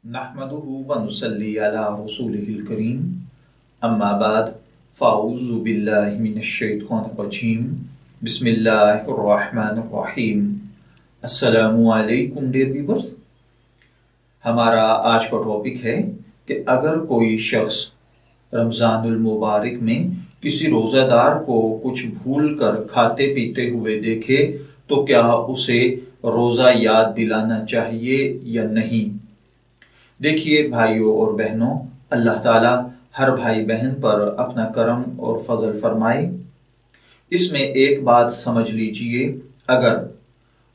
नहमदुहु व नुसल्ली अला रसूलिहिल करीम अम्मा बाद फ़ाऊज़ु बिल्लाहि मिनश शैतानिर रजीम बिस्मिल्लाहिर रहमानिर रहीम। अस्सलामु अलैकुम डियर व्यूअर्स। हमारा आज का टॉपिक है कि अगर कोई शख्स रमज़ानुल मुबारक में किसी रोज़ादार को कुछ भूल कर खाते पीते हुए देखे तो क्या उसे रोज़ा याद दिलाना चाहिए या नहीं। देखिए भाइयों और बहनों, अल्लाह ताला हर भाई बहन पर अपना करम और फजल फरमाए। इसमें एक बात समझ लीजिए, अगर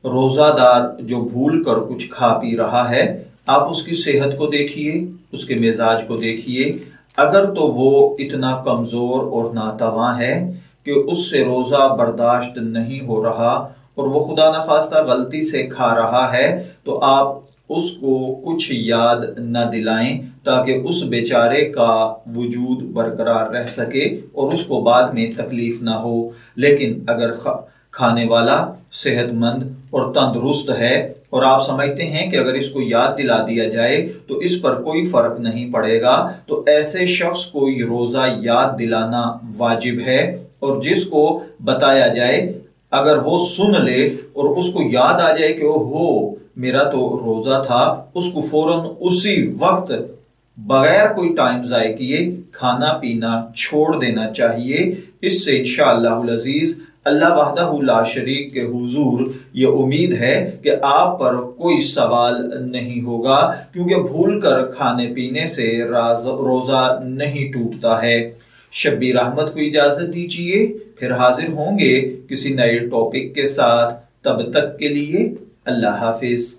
रोज़ादार जो भूल कर कुछ खा पी रहा है, आप उसकी सेहत को देखिए, उसके मिजाज को देखिए। अगर तो वो इतना कमज़ोर और नातवां है कि उससे रोज़ा बर्दाश्त नहीं हो रहा और वो खुदा न खास्ता गलती से खा रहा है, तो आप उसको कुछ याद न दिलाएं ताकि उस बेचारे का वजूद बरकरार रह सके और उसको बाद में तकलीफ ना हो। लेकिन अगर खाने वाला सेहतमंद और तंदुरुस्त है और आप समझते हैं कि अगर इसको याद दिला दिया जाए तो इस पर कोई फर्क नहीं पड़ेगा, तो ऐसे शख्स को ये रोज़ा याद दिलाना वाजिब है। और जिसको बताया जाए, अगर वो सुन ले और उसको याद आ जाए कि ओहो मेरा तो रोज़ा था, उसको फौरन उसी वक्त बगैर कोई टाइम ज़ाय किए खाना पीना छोड़ देना चाहिए। इससे इंशाअल्लाहुल अज़ीज़ अल्लाह वहदहु ला शरीक के हुजूर ये उम्मीद है कि आप पर कोई सवाल नहीं होगा, क्योंकि भूल कर खाने पीने से रोज़ा नहीं टूटता है। शब्बीर अहमद को इजाज़त दीजिए, फिर हाजिर होंगे किसी नए टॉपिक के साथ। तब तक के लिए अल्लाह हाफिज।